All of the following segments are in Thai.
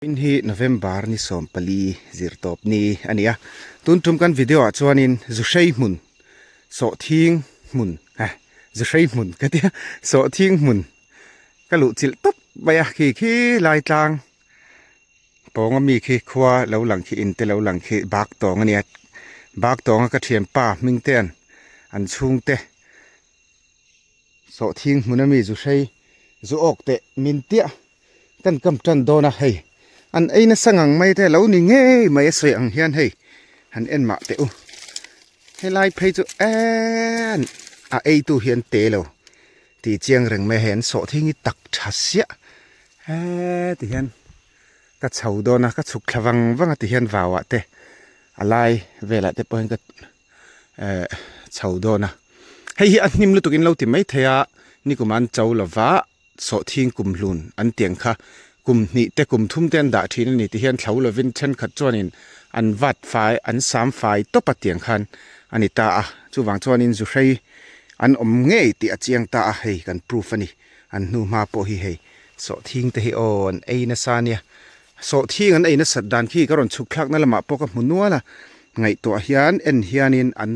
in hi November ni som pali zirtop ni ania tun tum kan video a chuanin Zuhrei hmun so thing hmun Zuhrei hmun katia so thing hmun kalu chilh top baya khi lai tlang pawng mi khi khwa lo lang khi in te lo lang khi bak tong ania bak tong ka thiam pa ming ten an chung te so thing hmun ami Zuhrei zu ok te min tia kan kam tan dona hei an aina sangang mai te lo ni nge mai soi ang hian hei han en ma te u helai phei chu an a ei tu hian te lo ti chiang reng me hen so thingi tak thasia ti hian ka chho dona ka chuk thlawang wanga ti hian wawa te alai vela te poin ka chho dona hei an nim lu tukin lo ti mai theya ni kuman chau lova so thing kum hlun an tiang kha kum ni te kum thum ten da thina ni ti hian thlo lovin then khat chuanin an wat fai an sam fai to patiang khan ani ta a chuwang chuanin Zuhrei an om nge ti a chiang ta a hei kan proof ani an nu ma po hi hei so thing te hi on eina sania so thing an eina saddan khi karon chuklak na lama po ka hmunuala ngai to hian en hianin an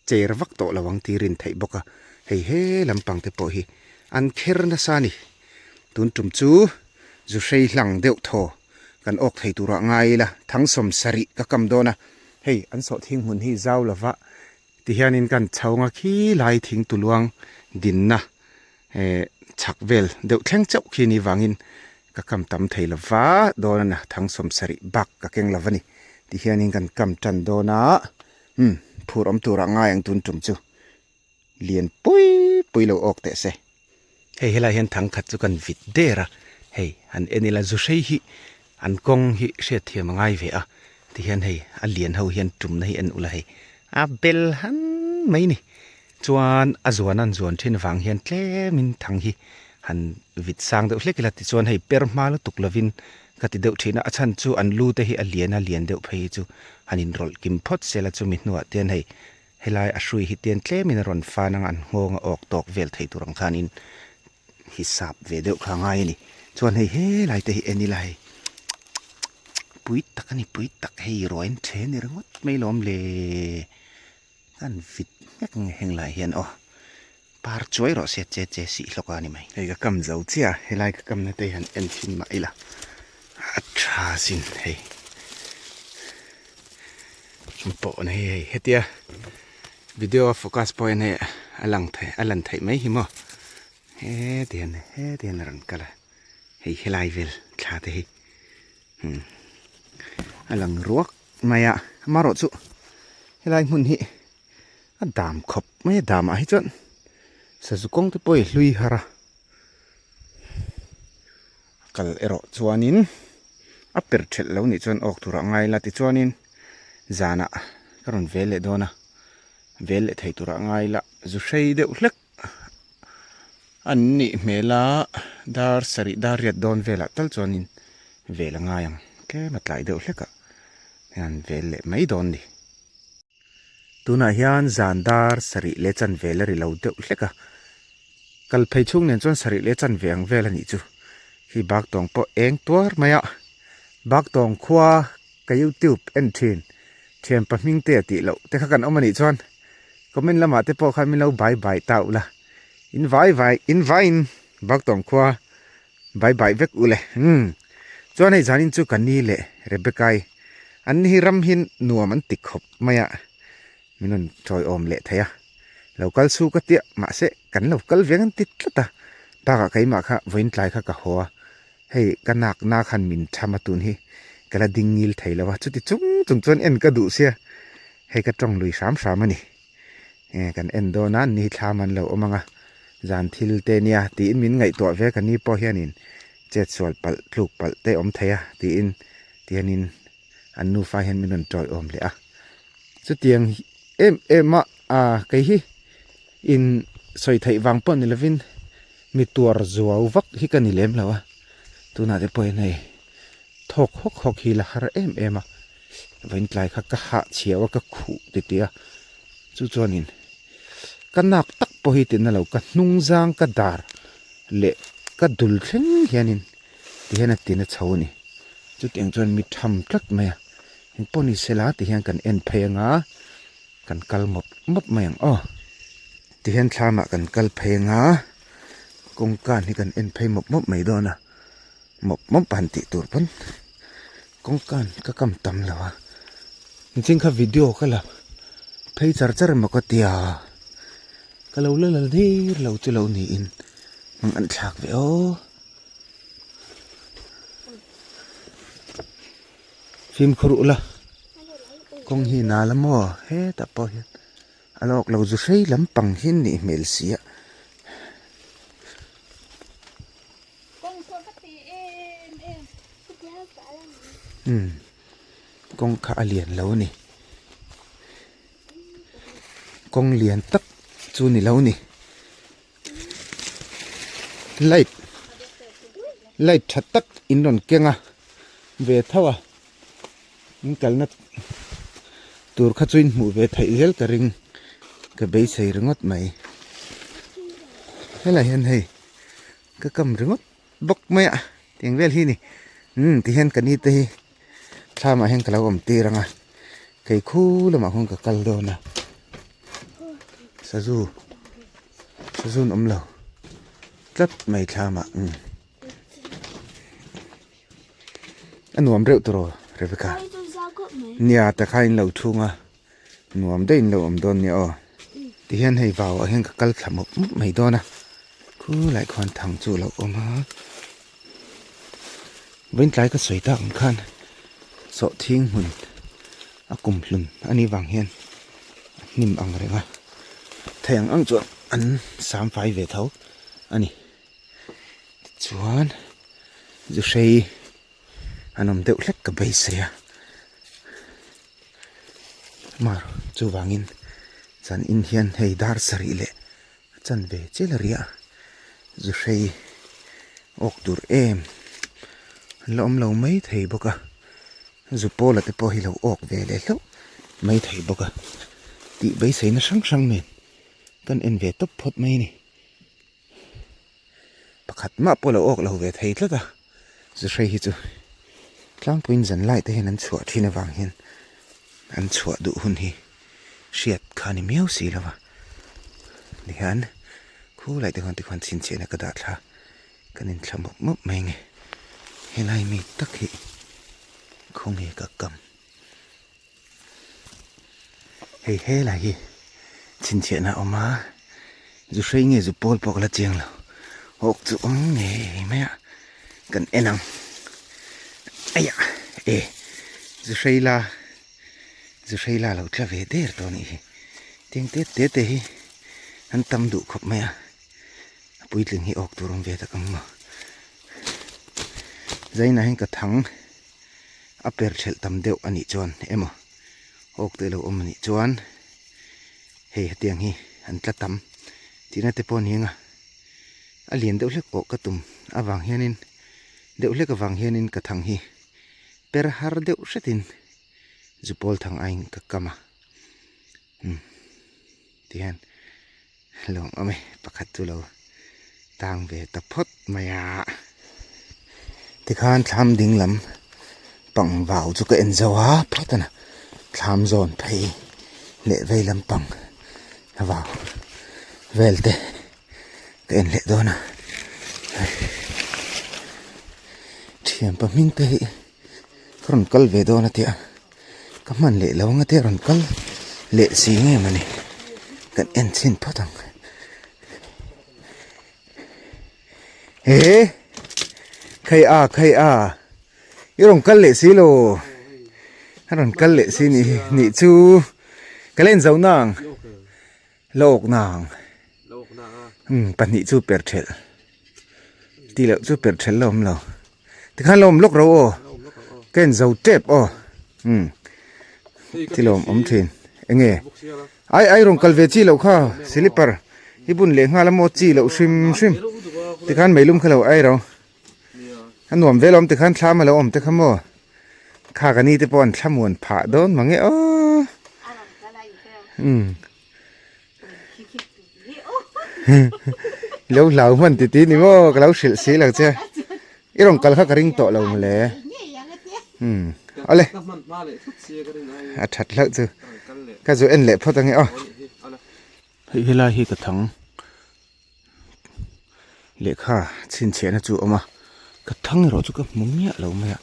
cher vak to lawang ti rin thei boka hei he lampang te po hi an kher na sani tun tum chu Zuhrei hlang deuh tho kan ok thei tura ngai la thang som sari ka kam dona hei an so thing hun hi zau lova ti hianin kan chhawnga khi lai thing tuluang din na chak vel deuh thleng chau khi ni wangin ka kam tam thei lova dona na thang som sari bak ka keng lavani ti hianin kan kam tan dona phur om tura ngai ang tun tum chu lian pui lo ok te se hei helai hian thang khat chu kan vit dera hei an enila Zuhrei hi an kong hi hre thiam ngai ve a ti hian hei a lian ho hian tum na hi en ula hei a bel han mai ni chuan a zuan an zuan thin wang hian tlemin thang hi han vit sang deuh hlekila ti chuan hei permal tuk lovin kati deuh thina a chan chu an lu te hi a lian deuh phei chu hanin rol kim phot sela chu mi hnuah ten hei helai a hrui hi ten tlemin ron fanang an ngonga ok tok vel thei turang khanin hisap ve deuh kha ngai ni chuan hei he lai te hi eni lai pui tak ani pui tak hei roin then ringot mai lom le kan vit mek heng lai hian par choi ro se che si hloka ni mai hei ka kam zo chia helai ka kam na te han en thin ma ila acha sin hei po na hei hetia video focus point he alan thai mai hi mo he tian ran kala hei helai vel thla te hi alang ruak maya maro chu helai mun hi a dam khop mai dam a hi chon sa zu kong te poi hlui hara kal ero chuanin a per thel lo ni chon ok tura ngai la ti chuanin zana karon vele dona vele thei tura ngai la Zuhrei de ulek anni mela dar sari dar riat don vela tal chuanin vela ngayang ke matlai deuh hleka han vele mai don ni tuna hian zandar sari le chan vela ri lo deuh hleka kal phei chung nen chuan sari le chan veng vela ni chu hi bak tong po eng tuar maya bak tong khwa ka YouTube en thin thiam pa ming te ti lo te kha kan omani chuan comment lama te po khan min lo bye tau la in vai bak tong khwa bye vek ule chuan hei zanin chu kan ni le Rebecca an hi ram hin nuam an tik khop maya minun troi om le thaya local su ka tia ma se kan local veng an tit tlata ta ka kai ma kha voin tlai kha ka hoa hei kanak na khan min thama tun hi kala dingil thailawa chuti chung chuan en ka du sia hei ka tong lui sam ani kan en do na ni thlaman lo omanga zan thil te nia ti in min ngai to ve kan ni po hianin chet sol pal thluk pal te om thaya ti hianin an nu fa hian minun troi om le a chu tiang em ma kai hi in soi thei wang pon ni lovin mi tuar zuaw vak hi kan ni lem lawa tuna te poi nei thok hok hi la har em a vain tlai kha ka ha chiawa ka khu ti tia chu chuanin kanak tak po hi tin na lo ka hnung zang ka dar le ka dul thleng hianin ti hena tin a chho ni จุดเองจนมีทำคลักไหมเห็นป้อนี่เสลาที่เห็นกันเอ็นเพงากันกัลมบมาอย่างอ้อที่เห็นทามากันกัลเพงากงการที่กันเอ็นเพมบไม่โดนนะมบปันติตัวพ้นกงการก็กำตำแล้ววะจริงๆค่ะวิดีโอก็แล้วเพย์จาร์มาก็เตียก็เราเล่นที่เราจะเราหนีอินมันอันฉากเวอฟิล์มครุละกงหินาละมั่วเฮ้แต่พอเห็นอลอกเราจะใช้ลำปังหินนี่เมลเสียกงขาเลียนแล้วนี่กงเลียนตักจูนี่แล้วนี่ไล่ชัดตักอินโดนเก่งอ่ะเวทว่านี่กันนัดตัวข้าจุนหมู่เวทไทยเฮลกระริงกระเบยใส่รึงดไหมอะไรเห็นให้ก็กำรึงดบกไหมอ่ะเตียงเวลที่นี่ที่เห็นกันนี่ตีถ้ามาเห็นกันแล้วผมตีรังอ่ะไก่คู่แล้วมาคงกับกัลโดนะซาซูนอมเหล่าจัดไม่ถ้ามาอันนวมเร็วตัวเรเบคาเนี่ยแต่ใครเหล่าทุ่งอ่ะนวมได้เหล่าโดนเนี่ยอ๋อที่เห็นให้บ่าวเห็นกับกัลขมุบไม่โดนนะคู่หลายคนทางจู่เราออกมาเว้นใจก็สวยตาของข้าโสทิ้งหุ่นอากุมหลุนอันนี้วางเฮียนนิ่มอังอะไรวะแทงอังจวนอัน3 ไฟเวทเขาอันนี้จวนจะใช้อันนั้นเดือดเล็กกับใบเสียมาจูวางินจันอินเฮียนให้ดาร์สรีเล่จันเวเจลเรียจะใช้ออกดูเอ็มล้อมเราไม่ไทยบกะจุปโปละแต่พอให้เราออกเวเลยแล้วไม่ไทยบกะตีใบเสียน่ะช่างเมนกันเอ็นเวตบพดไม่นี่ประคัดมาพอเราออกเราเวไทยแล้วตาจะใช้ฮิจูกลางปุ่นจันไล่แต่เห็นนั้นชัวที่ในวางเห็นอันชัวดูหุ่นฮีเฉียดขานี่เมียวสีแล้ววะดิฮันคู่ไล่แต่คนชินเชียนกระดาษละกันเอ็นชะมบไม่ไงเห็นไรมีตักฮีคงเฮกกำเฮ้ไรฮีชินเชียนออกมาจะใช้เงี้ยจะปอลปอกละเจียงแล้วออกจุงเงี้ยไหมอ่ะกันเอ็นังไอ้ยะจะใช้ลาเราจะเวเดอร์ตัวนี้เตียงเตะอันตำดุขบไหมอ่ะปุยถึงให้ออกตัวลงเวตะกังมาใจน่าเห็นกระถังอัปเปอร์เชลตำเดียวอันนี้จวนเอ็มออกตัวเราอันนี้จวนเฮ้เตียงฮีอันกระตำที่นั่นเตปอนเฮียงอ่ะอเลียนเดียวเล็กออกกระตุ่มอวางเฮียนินเดียวเล็กวางเฮียนินกระถังฮีเปรหาร์เดียวเสตินจุปอลทางไอ้กะกำมาที่เห็นลองเอาไหมประคัดตัวเราต่างเวตพดมายาที่ข้านทำดิ่งลำปังว่าวจุกเอ็นจาวาพระตนะทำโซนไปเละเวลำปังว่าวเวลเตก็เอ็นเละโดนะเทียมปะมิงเตะรอนกัลเวโดนะเตียก็มันเละแล้วงั้นเตียรอนกัลเละสีไงมันนี่กันเอ็นสินพอตังเฮ้ใครยี่รอนกัลเละสีโลรอนกัลเละสีนี่จูก็เล่นเจ้านางโลกนางปันนี่จูเปิดเชลตีแล้วจูเปิดเชลลมเราที่ข้าลมลกเราโอเกินเจ้าเจ็บโอที่ลมอมทินเอ็งไอ้รองกัลเวจีเราข้าซิลิปเปอร์ที่บุญเลี้ยงละโมจีเราชิมที่ข้าไม่ลุ่มเขาเราไอ้เราอันหนุ่มเวลอมที่ข้าทำมาเราอมที่ข้าโมข้ากันนี่ที่ปอนทำมวนผ่าโดนมังเงี้ยแล้วเหล่ามันติดนี่โม่ก็เราเสียหลังเจ้าไอ้รองกัลข้ากระริ่งโตเรามาเลย เอาเลยอาชัดแล้วจูก็จูเอ็นเละพอตั้งไงอ๋อเวลาฮีกระถังเละค่ะชินเชียนะจูเอามากระถังเราจูก็มุ้งเนี้ยเราไม่อะ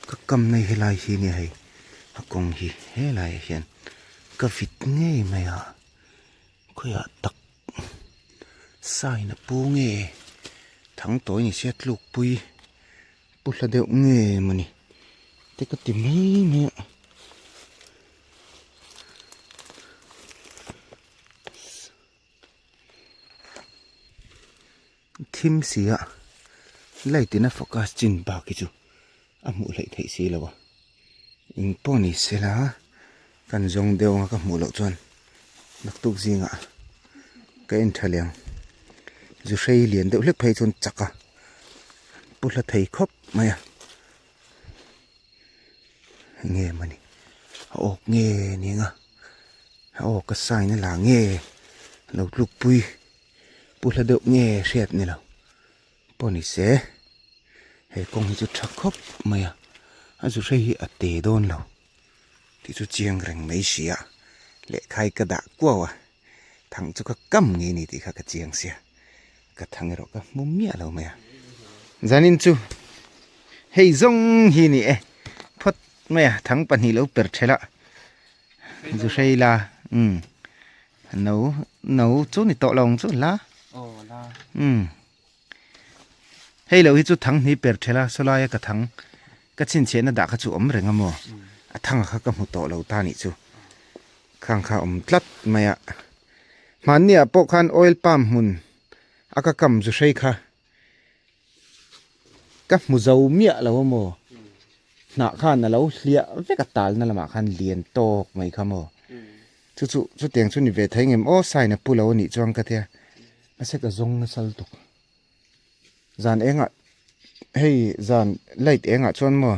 ก็กำในเวลาฮีนี่ให้กงฮีเวลาเห็นก็ฟิตง่ายไหมอ่ะก็อยากตักใส่นะปูง่ายทั้งตัวนี่เสียลูกปุยปุละเดียวง่ายมันนี่แต่ก็ติดไม่ไหมอ่ะทิมเสียไล่ตินะโฟกัสจินบากิจูอามูไล่ไทยสีแล้ววะอิงปอนี่เสียละกันจงเดียวกับหมูเหล่าจวนนักตุกจิงอ่ะก็อินทะเลงจูใช้เหรียญเดียวเล็กไปจนจักอ่ะปุละไทยครบไหมอ่ะเงี้ยมันนี่ออกเงี้ยนี่ไงออกก็ใส่นั่นหละเงี้ยเราลูกปุยปุละเดียวเงี้ยเสียดนี่เราปอนี่เสียเฮ้กงจูชักครบไหมอ่ะจูใช้อัดเตะโดนเราที่จูเจียงแรงไม่เสียเละใครกระดาษกลัววะทั้งจูก็กำงี้นี่ที่ข้ากระเจียงเสียกระทั่งเราก็มุมเมียเราไหมอ่ะจานินจูเฮ้ยจงฮีนี่เอพดไหมอ่ะทั้งปันฮีเราเปิดเชละจูใช้ละหนูจูนี่โตลงจูละเฮ้ยเราที่จูทั้งนี้เปิดเชละสลายกระทั่งก็ชินเชนน่ะด่าข้าจูอมเริงอ่ะมั้งทั้งข้าก็มุดโตเราตานี่จูข้างข้าอมตลัดไหมอ่ะมันเนี่ยพวกคันออยล์ปั๊มหุ่นอากาศกำจูใช้ค่ะก็มุจาวเมียเราโม่หน้าขันน่ะเราเลี้ยเวกตาลนั่นละมาขันเลียนโตกไม่ค่ะโม่จุดเตียงจุดนิเวศไทยเงี้ยโอ้ใส่เนี่ยปูเราหนีจวงกะเทียไม่ใช่กระจงนั่นสัลตุกจานเองอ่ะเฮ้ยจานไล่เองอ่ะชวนโม่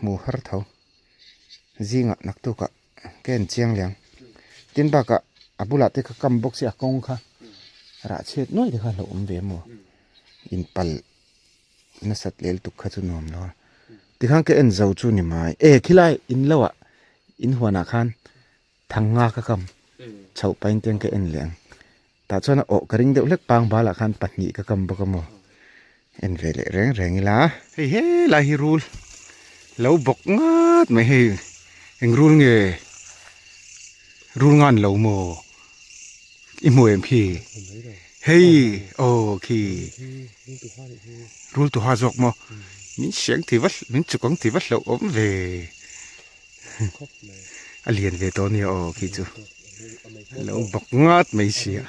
หมูฮาร์เท้าจิงอ่ะนักตุกอ่ะแกนเชียงเลี้ยงตินปากอ่ะอาบุลาเตะกำบกเสียกงค่ะราเช็ดน้อยเด็กค่ะหลงเวโม่อินปัลนัสัตเลลตุกขจุนอมล้อที่ข้างแกเอ็นเจ้าจูนี่มาขี้ไล่อินแล้วอ่ะอินหัวหน้าขันทางงากะกำเฉาไปเตียงแกเอ็นเลี้ยงแต่ชวนอกกระดิ่งเดือดเล็กปางบาละขันปัดหนีกะกำบกโม่เอ็นเวลแรงอีละเฮ้ยลาฮิรูลเราบกงาดไม่ให้เอ็งรูลเงยรูลงานเราโม่อิโมเอ็มพีเฮ้ยโอเครูลตัวหาจกโม่มินเสียงที่วัดมินจุกงที่วัดเราอมเวอเลียนเวตัวนี้โอเคจูเราบกงาดไม่เสีย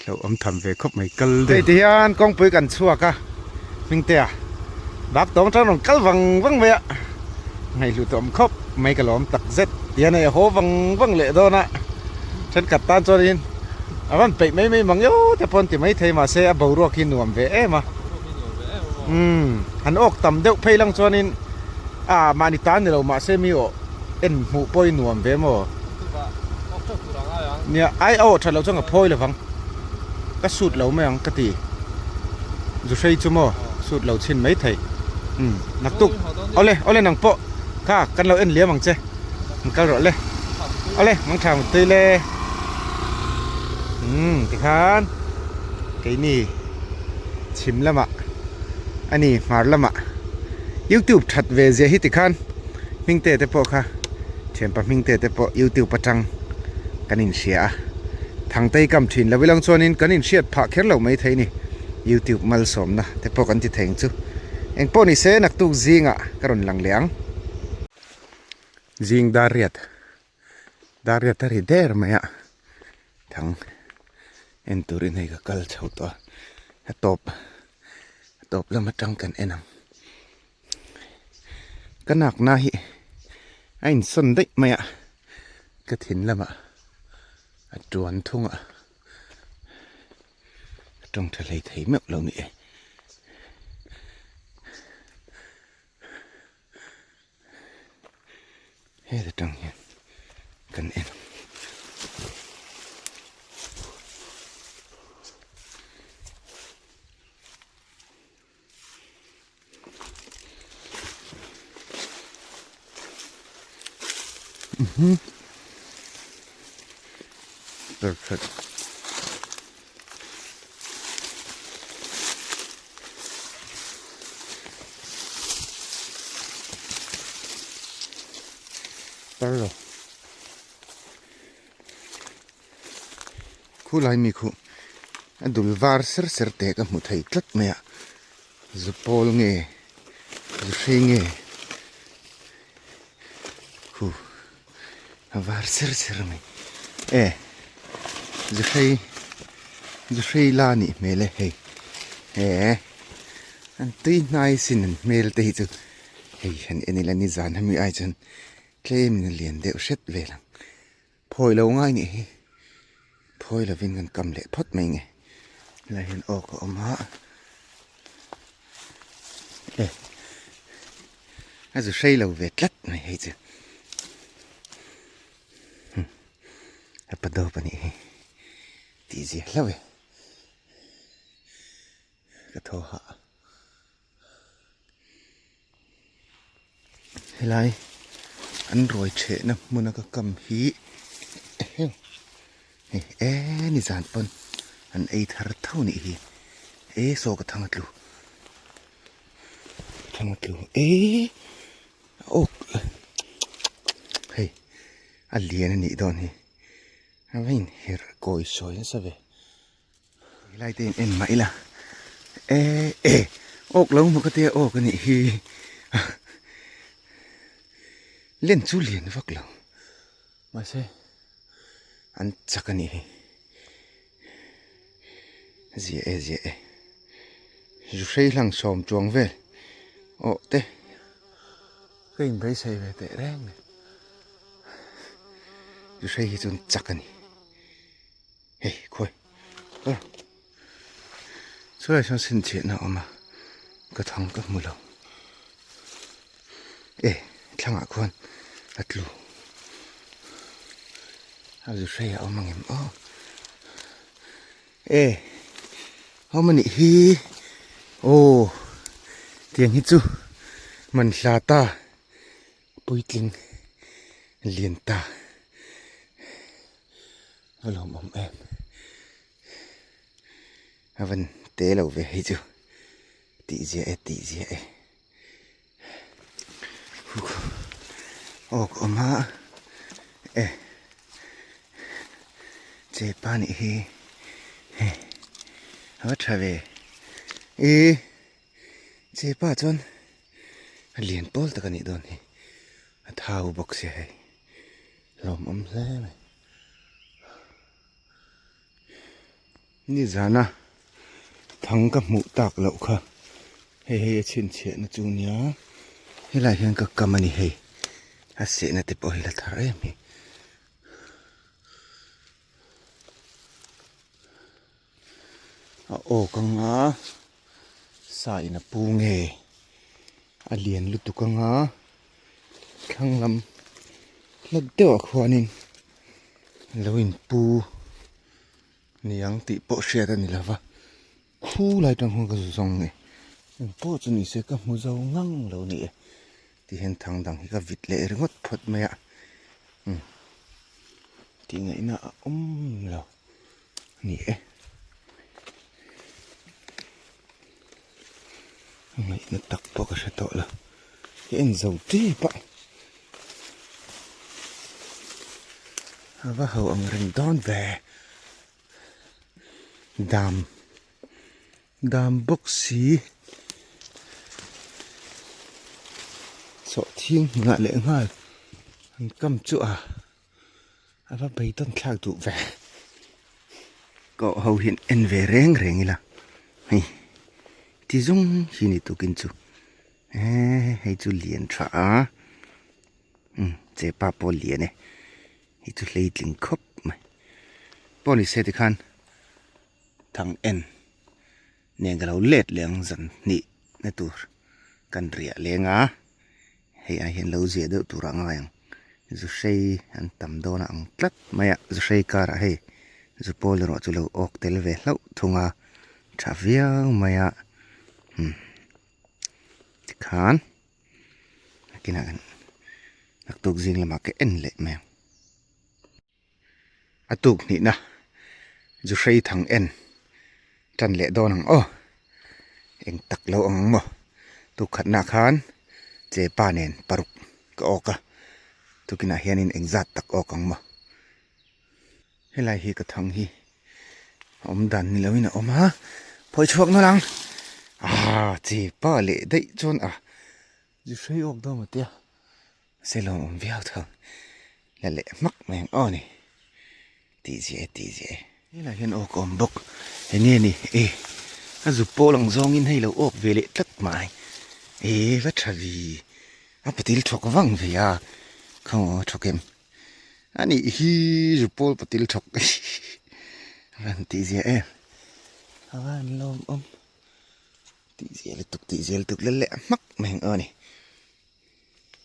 เราอมทำเวครบไม่กัลเดยที่อันกองปุยกันชัวกะมิงเตียบักตองเจ้าหนุ่มกัลวังเวะไงลูกตอมครบไม่กระหล่อมตักเซ็ตเดี๋ยวในโหวังเละโดนะฉันกัดตาจอดินวันไปไม่มังโยแต่พอนที่ไม่เทมาเสียบ่าวรัวกินหนุ่มเวะมาหันออกต่ำเด็กเพลังจอดินมานิตานเรามาเสียมีโอเอ็นหมูปอยหนุ่มเวะมั้งเนี่ยไอเอาถ้าเราจ้องกับพอยเลยฟังก็สูตรเราไม่ยังกติจะใช้ชั่วโมงสูตรเราชินไม่ไทยนักตุกเอาเลยนังโปะข้ากันเราเอ็นเลี้ยมังเจมันก็รอเลยเอาเลยมังทำตีเลยที่ข้านไก่นี่ชิมละมะอันนี้มาละมะYouTube ถัดเวเซียฮิติข้านมิงเตะโปะค่ะเช่นปะมิงเตะโปะ YouTube ประจังกันอินเชียทางใต้กำถินแล้วเวลาส่วนนี้กันอินเชียผักแค่เราไม่ไทยนี่ YouTube มาลสมนะแต่พอกันที่แทงจูเองพอนี่เสนักตุกจิงอ่ะกระนหลังเลี้ยงจิงดาริยัดที่เดอร์ไหมอ่ะทั้งเอ็นตูรินให้กับกัลเช่าตัวตบแล้วมาจังกันเอ็นังกันหนักนาฮิไอ้สนได้ไหมอ่ะกระถินแล้วมาจวนทุ่งอ่ะตรงทะเลไทยเมื่อเรานี่เฮ้ยตรงนี้กันเอง Perfect. Squirrel. Khu lai mi khu adul var ser te ka mu thei tlat maya zupol nge zuhrei nge khu var ser mai zuhrei la ni mele hei an tui nai sin mel te hi chu hei han enila ni zan hami ai chan claim ni lian de shet velang phoi lo ngai ni hi phoi la vin kan kam le phot mai nge la hin ok oma azu sei lo ve tlat mai hei chu apa do pani hi ti ji lawe ka tho ha helai an roi che na muna ka kam hi ni zan pon an ei thar thau ni hi so ka thangatlu ok hey alian ni don hi avain her koi soi sa ve lai ten en mai la ok lo ma ka te ok ni hi len chu lian vak lo ma se an chakani hi zie zuhrei lang som chuang vel te cái bay xây về tệ rang này zuhrei hi chun chakani hey khoi so lai sang sin che na oma ka thang ka mu lo thang a khon atlu a zuhrei a omang em mani hi tiang hi chu man hla ta puitling lian ta alom em avan te lo ve hi chu ti zia ok oma che pa ni hi ha tha ve che pa chon lian pol ta kan ni don hi a thau box se hai lom hle mai ni zana thangkam mu tak lo kha hei chin che na chu nia helai hian ka kamani hei a se na te po hi la thar em hi kanga sai na pu nge alian lu tu kanga thanglam lag dewa khwanin loin pu niang ti po hriat ani lava khu lai tang hung ka zong nge po chu ni se ka Mizo ngang lo ni ti hen thang dang hi ka vit le ringot phot maya ti ngai na lo ni ngai na tak po ka se to la en zo ti pa ava ho ang ring don ve dam boxi so thiêng ngạ lệ ngai an kam chu ava bai ton thak tu ve ko ho hin en ve reng ila hi ti zung hi ni tu kin chu hei chu lian tha che pa po lian hi chu leitling khop mai poli se ti khan thang en nengalo let leng zan ni na tur kan ria lenga hei a hian lo zia de tur anga yang zuhrei an tam dona ang tlat maya zuhrei kara hei zupol ro chu lo ok tel ve hlau thunga thaviang maya khan kina kan นักตุกจริงละมาก็เอ็นเละแมวอะตุกนี่นะจุใช้ทางเอ็นจันเละโดนังอ้อเอ็งตักแล้วอังมั้ตุกขัดนาคานเจป้าเนนปรุกก็ออกะตุกินาเฮียนินเอ็งจัดตักออกอังมั้ให้ไรฮีกระทังฮีอมดันนี่แล้วนี่นะอมฮะพอยชวกนั่งเจป้าเละได้จนจุใช้ออกดอมาเตียเซลล์อมเวียวเถอะและเละมักแมงอ้อนี่ตีเจนี่แหละเห็นออกอมบกเห็นนี่ถ้าจุโปหลังซองอินให้เราออกเวลตัดไม้วัชวีปฏิลชกวังเวียเขาชกเอ็มอันนี้จุโปปฏิลชกวันตีเจวันลมตีเจลตุกเละมักแมงอ้อนี่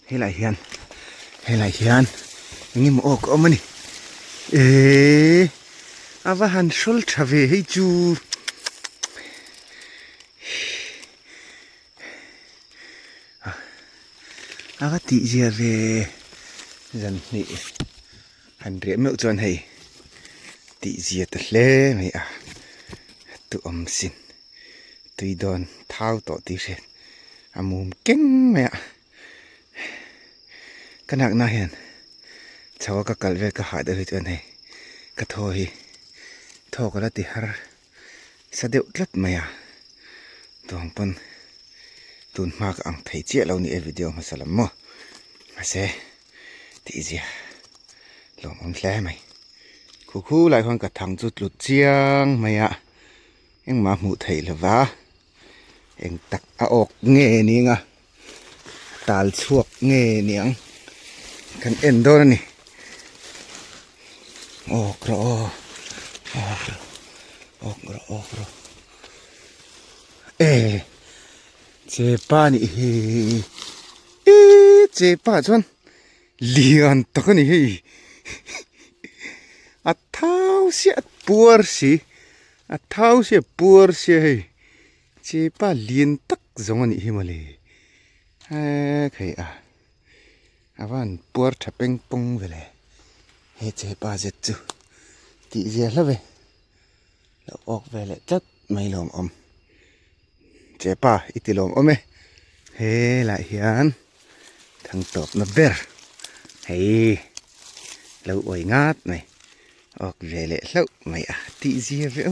ให้ไรเฮียนงี้มาออกมันนี่ว่าหันชุลชาเวให้จูว่าตีเจเวจันนี่หันเรียมจวนให้ตีเจตเล่ไม่ตัวอมสินตุยโดนเท้าต่อตีเสร็จมุมเก่งไหมขนาดนั้นเห็นชาวก็กลเวก็หาได้จนให้ก็โทก็ละติฮาร์สะเดวลัดไหมตัวของปนตุนมากอังไทยเจ้าเรานี่วิดีโอมาสลัมมาเสตีเจียลองมันแล้ไหมคู่หลายคนก็ทางจุดหลุดเจียงไหมยังมาหมู่ไทยหรือวะเองตักออกเงี้ยนี่ไงตาลชวกเงี้ยนี่ยงกันเอ็นโดนนี่ออกรเจ็บป้านี่เจ็บป้าจนเลียนตะกันนี่เท้าเสียปวดสิเท้าเสียปวดสิเจ็บป้าเลียนตักจงนี่มาเลยใครวันปวดทับเป็งปงไปเลยเจ็บป้าเจ็บจูตีเจ็บแล้วเว้ยแล้วออกไปเลยจัดไม่ลมอมเจ็บป้าอิติลมอมไหมหลายเฮียนทั้งตบนับเบอร์แล้วอวยงัดไหมออกไปเลยแล้วไม่ตีเจ็บเว้ย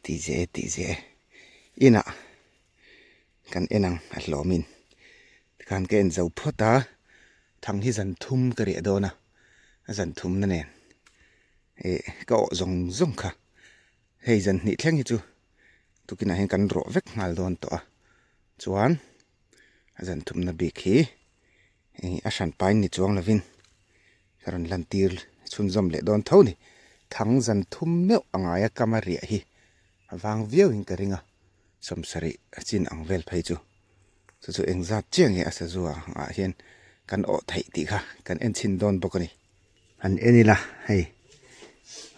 ตีเจ็บอินะกันเอ็นังอัดหลอมินการเกณฑ์เจ้าพ่อตาทางที่จันทุ่มกระเดียดโดนะจันทุ่มนั่นเองก็จงค่ะจันนี่แท่งฮิจูตุกินอะไรกันรอเวกงาลโดนตัวจวนจันทุ่มนับบีคีฉันไปนี่จวงละวินสารลันตีลชุนจอมเละโดนเท่านี่ทั้งจันทุ่มเมื่ออ่างไอ้กำมาเรียฮีวางเวียวหิงกระริงสมสริจินอังเวลไปจูจู่เองจัดเจียงเสจัวเห็นกันอดไทยติค่ะกันเอ็นชินโดนบกนี่อันนี้ล่ะ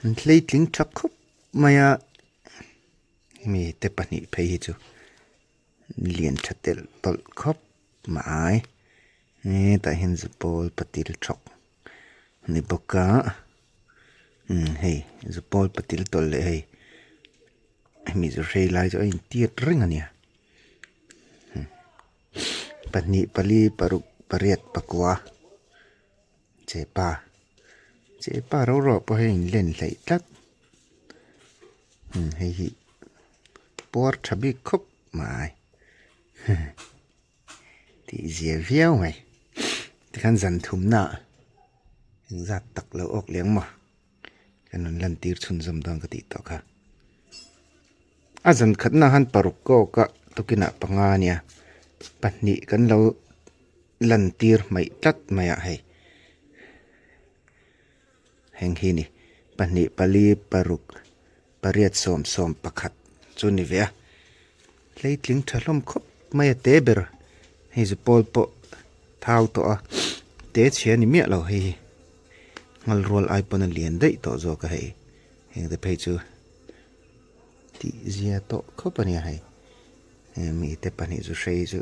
มันเลยทิ้งชักคุบมามีเตปนิไปจูเลียนชัดเตลตลคุบมาแต่เห็นจะโปลปฏิลช็อกนี่บกจะโปลปฏิลตลเลยมีจะเรียลายจะอินเตียดริงอันเนี้ยปนิปลีปรุกปริยัดปกวาเจ็บป้าเราพอให้เล่นไหลตัดให้ปวดชับคุบมาที่เสียเบี้ยวไหมที่ขันจันทุ่มหน้ายังจัดตักแล้วออกเลี้ยงมากันนั้นลันตีชุนจำดองกติต่อค่ะจันขัดหน้าหันปรุกก็ตุกินะปังงาเนี่ยปันนี้กันเราลันตีร์ไม่ตัดไม่ให้แห่งที่นี่ปันนี้ปลีปรุกปริยัดสมประคัดจุนิเวียเลยทิ้งฉลมคบไม่เตะเบอร์ให้จะปอลปะเท้าตัวเตะเชียนี่เมียเราให้งัลรัวไอปนเลียนได้ต่อโจก็ให้เห็นแต่เพจูที่เสียโตคบปะเนี่ยให้ มีแต่ปนิจุเชยจุ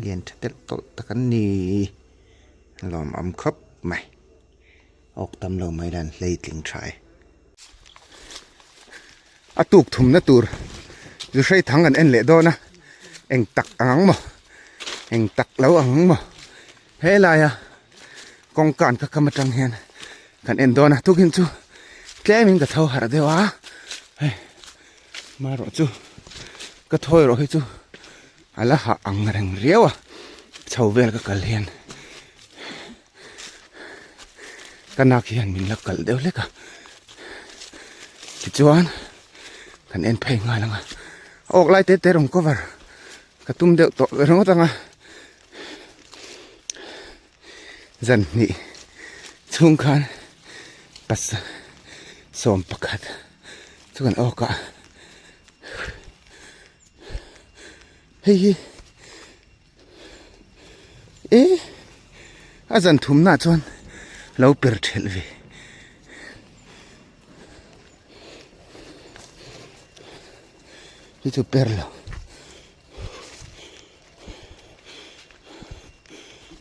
เลียนเต็ดโตตะกันนี่ลอมครบไหมออกตำลงไม่ดันเลยติงชายตุกถุมนะตูรจุเชยทั้งกันเอ็นเละโดนะเอ็งตักอังมั้เอ็งตักแล้วอังมั้เฮ้ยไรกองการก็กำมาจังเห็นกันเอ็นโดนะทุกหินจูแกมิงก็เท่าหาเดียวเฮ้ยมารอจูก็ถอยรอให้จูอะไรหาอังแรงเรียวชาวเวลก็กลเห็นกันนักเห็นมิงละกลเดียวเล็กจวนกันเอ็นเพลงไงล่ะออกไล่เตะรงก็ว่ากระตุ้มเดียวต่อเรื่องตั้งจันนี่ช่วงคันปัสสมประคัดทุกคนออกเฮ้ยอาจารย์ทุ่มหน้าจวนเราเปิดเทลวีitu perlo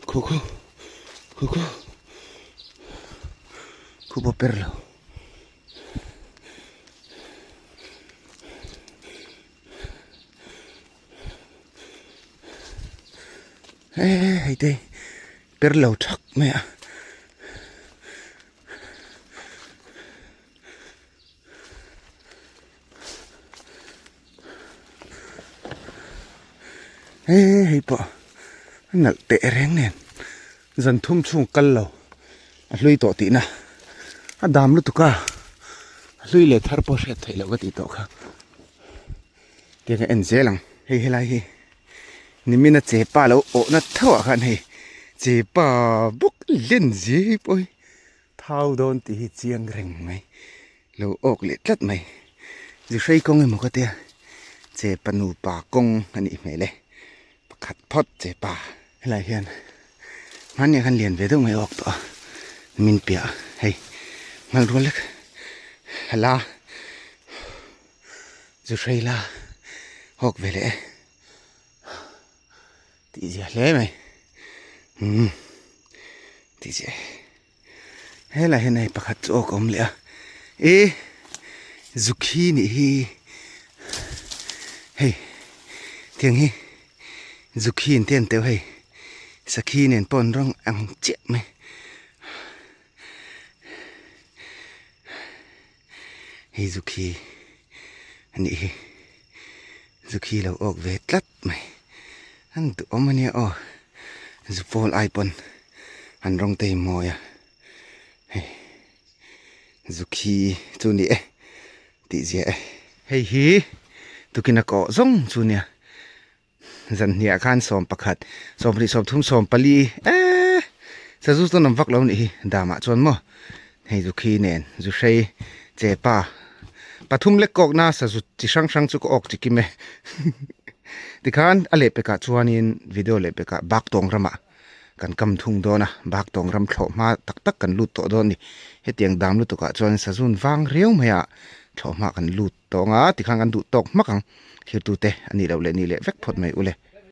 kuku kupo perlo hey deh perlo thak me hey po nal te reng nen zan thum chung kal lo a hlui to ti na a dam lu tuka hlui le thar po hret thai lo ga ti to kha ke ga en zelang hei helai hi nimina che pa lo o na thawa khan hei che pa buk len ji poi thau don ti hi chiang reng mai lo ok le tlat mai ji sei kong e mo ka te che panu pa kong ani mai leขัดพอดเจ็บป่าอะไรเฮียนมันเนี่ยคันเรียนไปต้องไม่ออกต่อมินเปียเฮ้ยมันรู้เล็กลาจะใช่ลาออกไปเลยตีเจเลยไหมตีเจเฮ้ยอะไรเห็นไอ้ประคัดโจกอมเลยซุกี้นี่เฮ้ยเทียงฮีzuki enten teu hei sakhi nen pon rong ang che me hei zuki ani zuki lo ok ve tlat mai an tu omania zupol ipon an rong tei moya hei zuki chu ni ti je hei hi tukina ko zong chu nia dân nhà khan xóm bạc hạt xóm thì xóm thum xóm pali sa zu to nam vak lo ni da ma chon mo hei zu khi nen zu sei che pa pathum le kok na sa zu chi sang sang chu ko ok chi ki me ti khan ale pe ka chuanin video le pe ka bak tong rama kan kam thung do na bak tong ram thlo ma tak tak kan lut to do ni he tiang dam lu to ka chuan sa zun wang reu maya thlo ma kan lut to nga ti khan kan du tok makang khir tu te ani lo le ni le vek phot mai ule